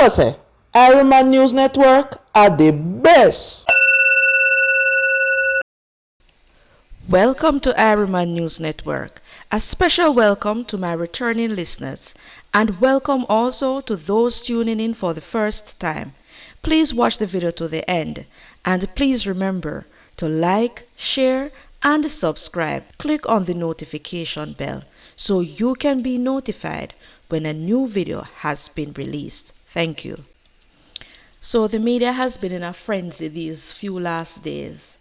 know say Ironman News Network are the best. Welcome to Ironman News Network. A special welcome to my returning listeners, and welcome also to those tuning in for the first time. Please watch the video to the end, and please remember to like, share, and subscribe. Click on the notification bell so you can be notified when a new video has been released. Thank you. So the media has been in a frenzy these few last days.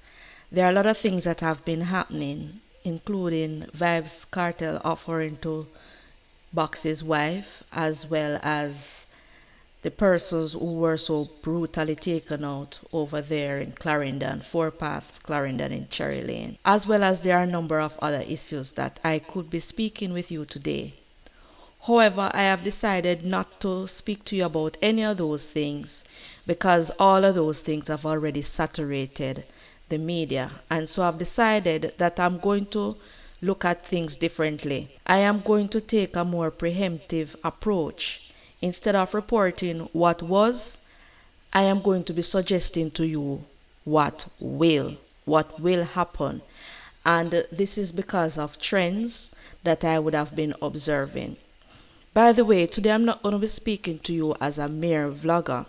There are a lot of things that have been happening, including Vibes Cartel offering to box his wife, as well as the persons who were so brutally taken out over there in Clarendon, Four Paths, Clarendon in Cherry Lane, as well as there are a number of other issues that I could be speaking with you today. However, I have decided not to speak to you about any of those things because all of those things have already saturated the media. And so I've decided that I'm going to look at things differently. I am going to take a more preemptive approach. Instead of reporting what was, I am going to be suggesting to you what will happen. And this is because of trends that I would have been observing. By the way, today I'm not going to be speaking to you as a mere vlogger.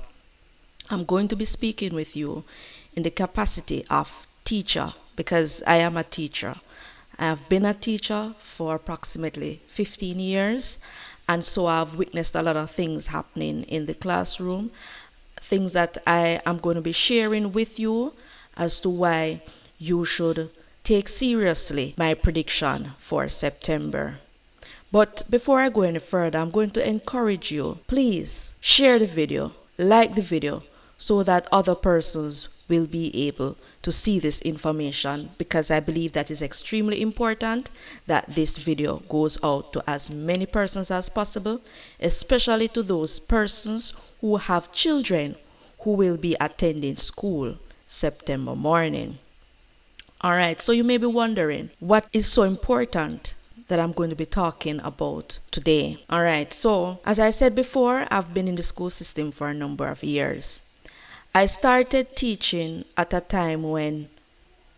I'm going to be speaking with you in the capacity of teacher because I am a teacher. I have been a teacher for approximately 15 years, and so I've witnessed a lot of things happening in the classroom, things that I am going to be sharing with you as to why you should take seriously my prediction for September. But before I go any further, I'm going to encourage you, please share the video, like the video, so that other persons will be able to see this information, because I believe that is extremely important that this video goes out to as many persons as possible, especially to those persons who have children who will be attending school September morning. All right, so you may be wondering what is so important that I'm going to be talking about today. All right, so as I said before, I've been in the school system for a number of years. I started teaching at a time when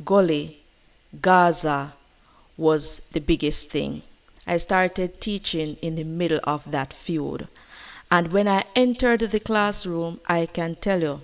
Gully, Gaza was the biggest thing. I started teaching in the middle of that feud. And when I entered the classroom, I can tell you,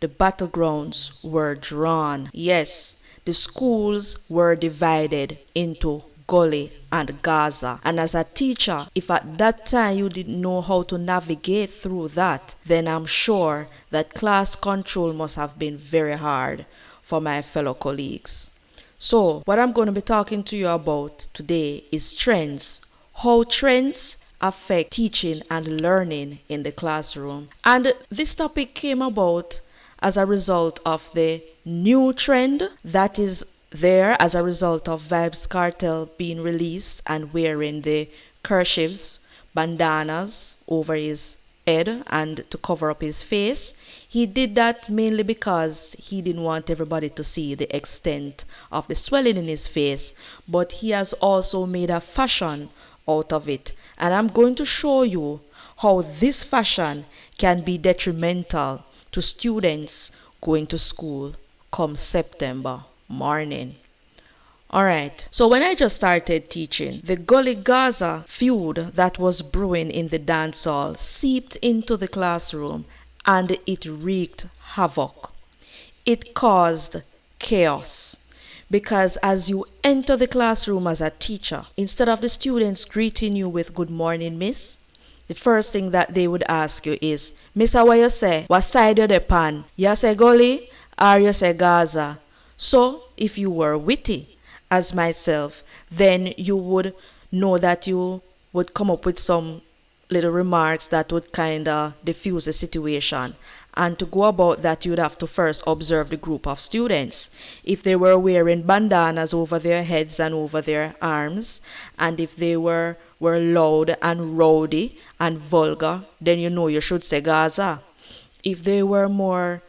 the battlegrounds were drawn. Yes, the schools were divided into Gully and Gaza. And as a teacher, if at that time you didn't know how to navigate through that, then I'm sure that class control must have been very hard for my fellow colleagues. So what I'm going to be talking to you about today is trends. How trends affect teaching and learning in the classroom. And this topic came about as a result of the new trend that is there as a result of Vibes Cartel being released and wearing the kerchiefs, bandanas over his head and to cover up his face. He did that mainly because he didn't want everybody to see the extent of the swelling in his face, but he has also made a fashion out of it. And I'm going to show you how this fashion can be detrimental to students going to school come September morning. Alright, so when I just started teaching, the Gully Gaza feud that was brewing in the dance hall seeped into the classroom and it wreaked havoc. It caused chaos because as you enter the classroom as a teacher, instead of the students greeting you with "Good morning, miss," the first thing that they would ask you is, "Miss, how you say? What side you pan? You say Gully or you say Gaza?" So, if you were witty, as myself, then you would know that you would come up with some little remarks that would kind of diffuse the situation. And to go about that, you'd have to first observe the group of students. If they were wearing bandanas over their heads and over their arms, and if they were loud and rowdy and vulgar, then you know you should say Gaza. If they were more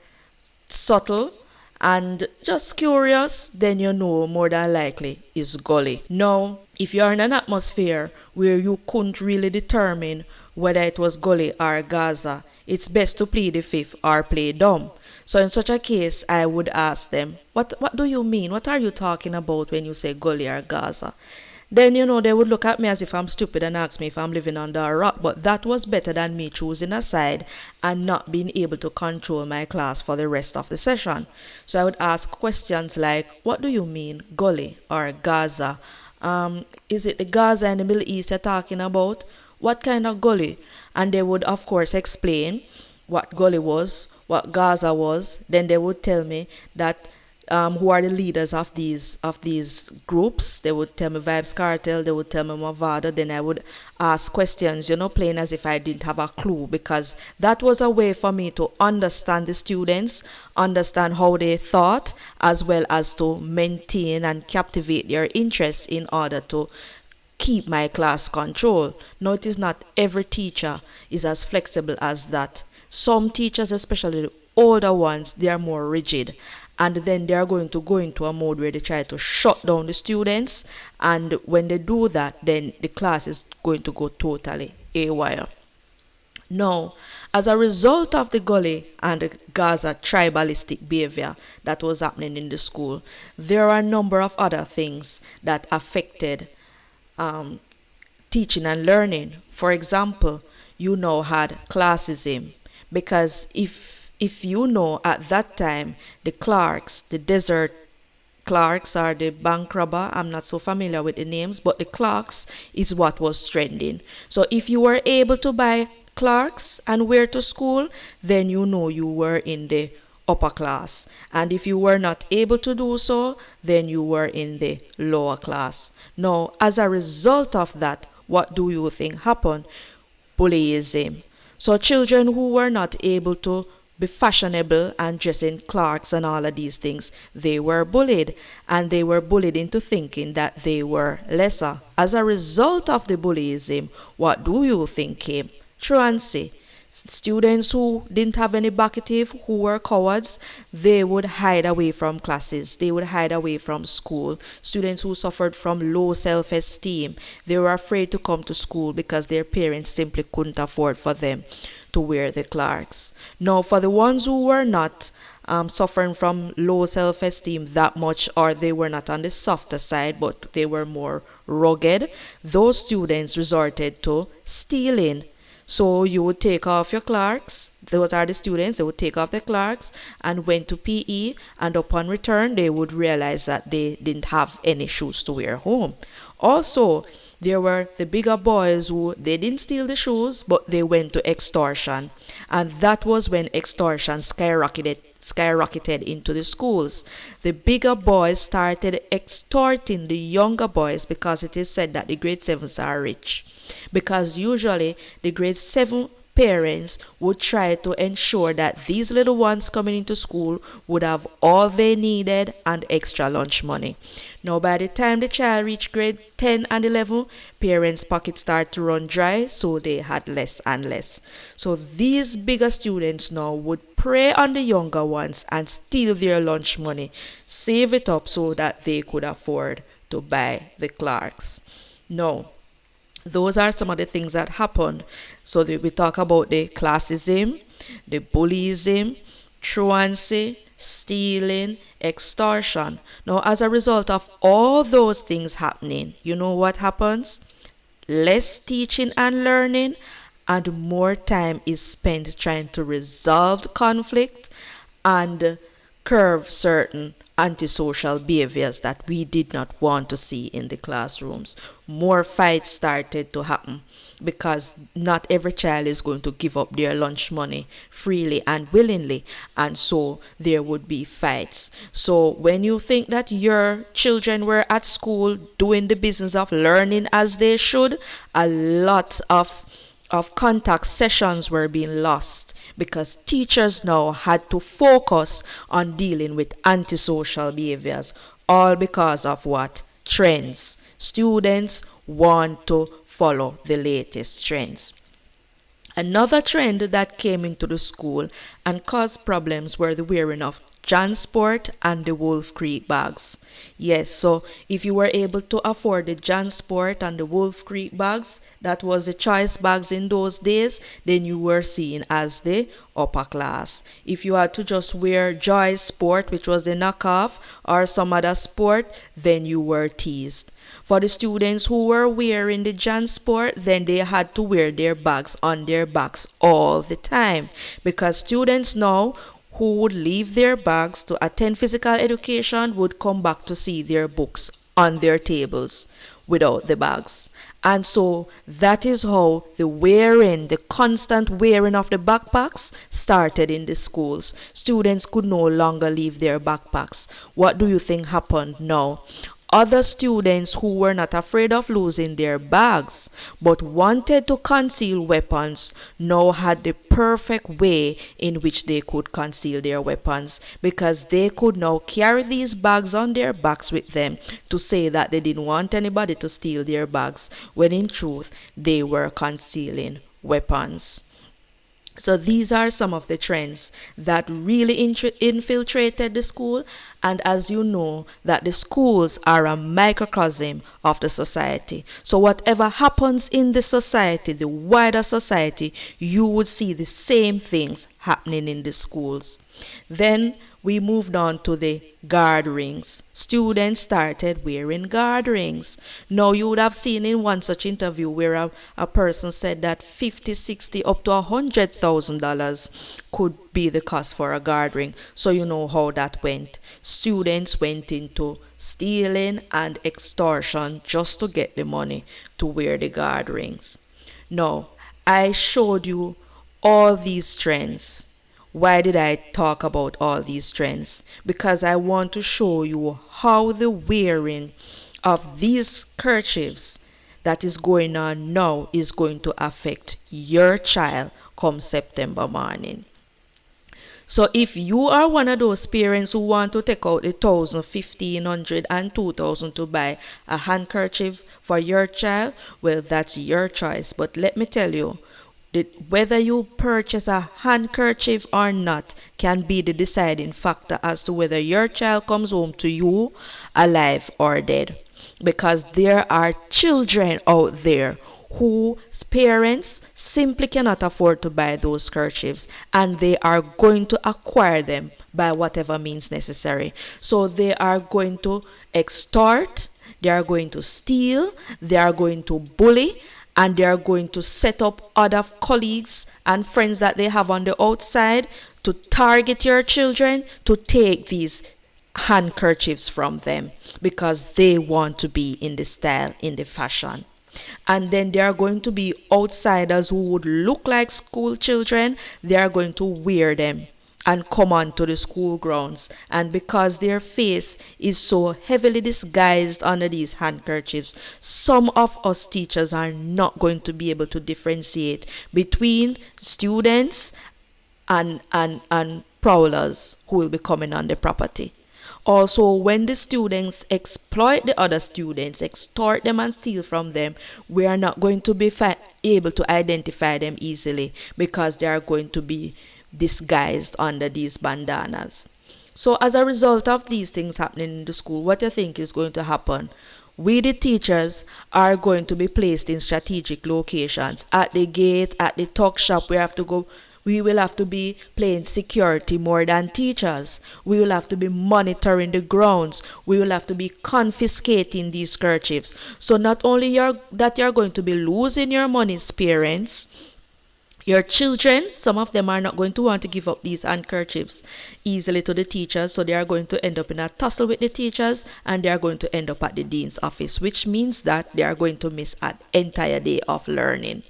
subtle and just curious, then you know more than likely is Gully. Now, if you're in an atmosphere where you couldn't really determine whether it was Gully or Gaza, it's best to plead the fifth or play dumb. So in such a case, I would ask them, what do you mean? What are you talking about when you say Gully or Gaza? Then, they would look at me as if I'm stupid and ask me if I'm living under a rock. But that was better than me choosing a side and not being able to control my class for the rest of the session. So I would ask questions like, what do you mean, Gully or Gaza? Is it the Gaza in the Middle East you're talking about? What kind of gully? And they would, of course, explain what gully was, what Gaza was. Then they would tell me that who are the leaders of these groups. They would tell me Vibes Cartel, they would tell me Mavado. Then I would ask questions, plain as if I didn't have a clue, because that was a way for me to understand the students, understand how they thought, as well as to maintain and captivate their interest in order to keep my class control. Now, it is not every teacher is as flexible as that. Some teachers, especially the older ones, they are more rigid, and then they are going to go into a mode where they try to shut down the students, and when they do that, then the class is going to go totally haywire. Now, as a result of the Gully and the Gaza tribalistic behavior that was happening in the school, there are a number of other things that affected teaching and learning. For example, you now had classism, because if at that time the clerks, the desert clerks or the bank robber, I'm not so familiar with the names, but the clerks is what was trending. So if you were able to buy clerks and wear to school, then you were in the upper class. And if you were not able to do so, then you were in the lower class. Now, as a result of that, what do you think happened? Bullyism. So children who were not able to be fashionable and dress in clerks and all of these things, they were bullied, and they were bullied into thinking that they were lesser. As a result of the bullyism, what do you think came? Truancy. Students who didn't have any backative, who were cowards, they would hide away from classes. They would hide away from school. Students who suffered from low self-esteem, they were afraid to come to school because their parents simply couldn't afford for them to wear the clerks. Now, for the ones who were not suffering from low self-esteem that much, or they were not on the softer side, but they were more rugged, those students resorted to stealing. So you would take off your clerks, those are the students, they would take off their clerks and went to PE, and upon return they would realize that they didn't have any shoes to wear home. Also, there were the bigger boys who, they didn't steal the shoes, but they went to extortion, and that was when extortion skyrocketed into the schools. The bigger boys started extorting the younger boys, because it is said that the grade 7s are rich. Because usually the grade 7 parents would try to ensure that these little ones coming into school would have all they needed and extra lunch money. Now, by the time the child reached grade 10 and 11, parents' pockets start to run dry, so they had less and less. So these bigger students now would prey on the younger ones and steal their lunch money, save it up so that they could afford to buy the clerks. Now, those are some of the things that happened. So we talk about the classism, the bullyism, truancy, stealing, extortion. Now, as a result of all those things happening, you know what happens? Less teaching and learning, and more time is spent trying to resolve conflict and curb certain antisocial behaviors that we did not want to see in the classrooms. More fights started to happen, because not every child is going to give up their lunch money freely and willingly, and so there would be fights. So when you think that your children were at school doing the business of learning as they should, a lot of contact sessions were being lost, because teachers now had to focus on dealing with antisocial behaviors, all because of what? Trends. Students want to follow the latest trends. Another trend that came into the school and caused problems were the wearing of JanSport and the Wolf Creek bags. Yes, so if you were able to afford the JanSport and the Wolf Creek bags, that was the choice bags in those days, then you were seen as the upper class. If you had to just wear Joy Sport, which was the knockoff, or some other sport, then you were teased. For the students who were wearing the JanSport, then they had to wear their bags on their backs all the time, because students now who would leave their bags to attend physical education would come back to see their books on their tables without the bags. And so that is how the constant wearing of the backpacks started in the schools. Students could no longer leave their backpacks. What do you think happened now? Other students who were not afraid of losing their bags but wanted to conceal weapons now had the perfect way in which they could conceal their weapons, because they could now carry these bags on their backs with them to say that they didn't want anybody to steal their bags, when in truth they were concealing weapons. So these are some of the trends that really infiltrated the school. And as you know, that the schools are a microcosm of the society. So whatever happens in the society, the wider society, you would see the same things happening in the schools. Then we moved on to the guard rings. Students started wearing guard rings. Now you would have seen in one such interview where a person said that 50, 60, up to $100,000 could be the cost for a guard ring. So you know how that went. Students went into stealing and extortion just to get the money to wear the guard rings. Now, I showed you all these trends. Why did I talk about all these trends? Because I want to show you how the wearing of these kerchiefs that is going on now is going to affect your child come September morning. So if you are one of those parents who want to take out the 1,000, 1,500 and 2,000 to buy a handkerchief for your child, well, that's your choice. But let me tell you, whether you purchase a handkerchief or not can be the deciding factor as to whether your child comes home to you alive or dead. Because there are children out there whose parents simply cannot afford to buy those kerchiefs, and they are going to acquire them by whatever means necessary. So they are going to extort, they are going to steal, they are going to bully, and they are going to set up other colleagues and friends that they have on the outside to target your children to take these handkerchiefs from them, because they want to be in the style, in the fashion. And then there are going to be outsiders who would look like school children. They are going to wear them and come onto the school grounds. And because their face is so heavily disguised under these handkerchiefs, some of us teachers are not going to be able to differentiate between students and prowlers who will be coming on the property. Also, when the students exploit the other students, extort them and steal from them, we are not going to be able to identify them easily, because they are going to be disguised under these bandanas. So as a result of these things happening in the school, what do you think is going to happen? We, the teachers, are going to be placed in strategic locations. At the gate, at the tuck shop, we will have to be playing security more than teachers. We will have to be monitoring the grounds. We will have to be confiscating these kerchiefs. So not only you're going to be losing your money as parents, your children, some of them are not going to want to give up these handkerchiefs easily to the teachers, so they are going to end up in a tussle with the teachers, and they are going to end up at the dean's office, which means that they are going to miss an entire day of learning.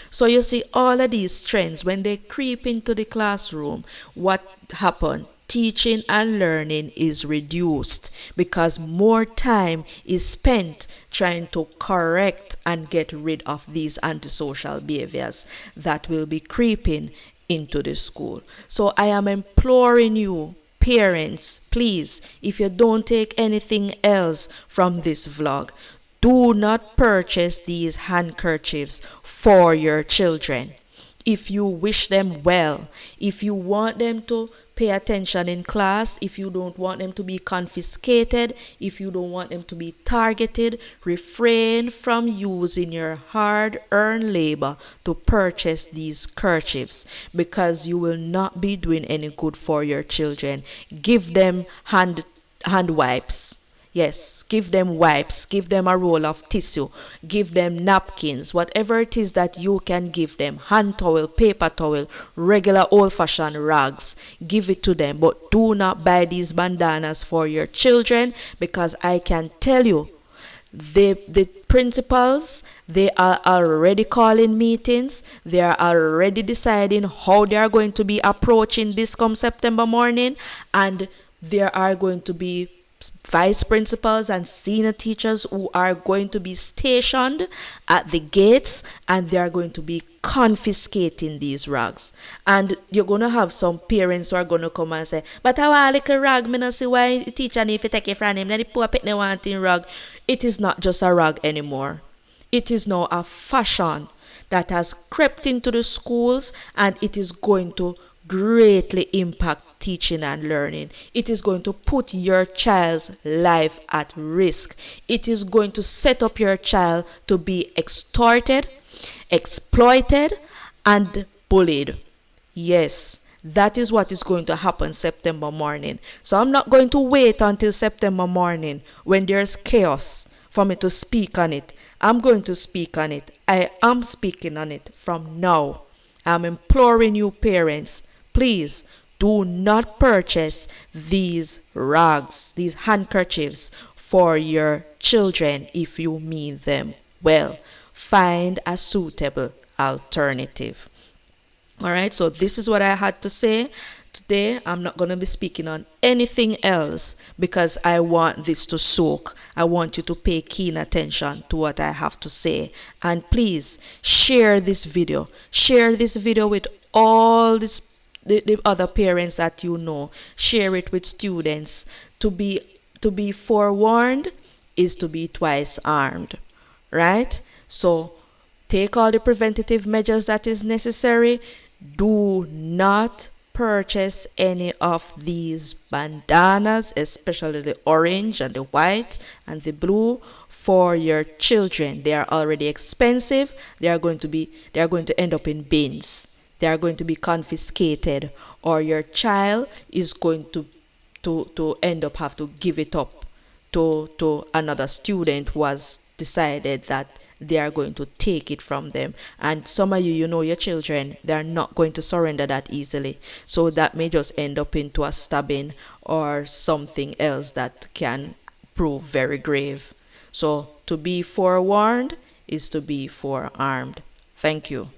So you see, all of these trends, when they creep into the classroom, what happens? Teaching and learning is reduced, because more time is spent trying to correct and get rid of these antisocial behaviors that will be creeping into the school. So I am imploring you, parents, please, if you don't take anything else from this vlog, do not purchase these handkerchiefs for your children. If you wish them well, if you want them to pay attention in class, if you don't want them to be confiscated, if you don't want them to be targeted, refrain from using your hard-earned labor to purchase these kerchiefs, because you will not be doing any good for your children. Give them hand wipes. Yes, give them wipes, give them a roll of tissue, give them napkins, whatever it is that you can give them, hand towel, paper towel, regular old-fashioned rags, give it to them. But do not buy these bandanas for your children, because I can tell you, the principals, they are already calling meetings. They are already deciding how they are going to be approaching this come September morning, and there are going to be vice principals and senior teachers who are going to be stationed at the gates, and they are going to be confiscating these rags. And you're going to have some parents who are going to come and say, but I want a little rag, me not see why the teacher need to take it from him, then the poor pet wanting rag. It is not just a rag anymore. It is now a fashion that has crept into the schools, and it is going to greatly impact teaching and learning. It is going to put your child's life at risk. It is going to set up your child to be extorted, exploited, and bullied. Yes, that is what is going to happen September morning. So I'm not going to wait until September morning when there's chaos for me to speak on it. I'm going to speak on it. I am speaking on it from now. I'm imploring you, parents, please do not purchase these rags, these handkerchiefs for your children if you mean them well. Find a suitable alternative. All right, so this is what I had to say today. I'm not going to be speaking on anything else, because I want this to soak. I want you to pay keen attention to what I have to say. And please share this video. Share this video with all the other parents that you know. Share it with students. To be forewarned is to be twice armed, right? So take all the preventative measures that is necessary. Do not purchase any of these bandanas, especially the orange and the white and the blue, for your children. They are already expensive. They are going to end up in bins. They are going to be confiscated, or your child is going to end up have to give it up to another student who has decided that they are going to take it from them. And some of you, you know your children, they are not going to surrender that easily. So that may just end up into a stabbing or something else that can prove very grave. So to be forewarned is to be forearmed. Thank you.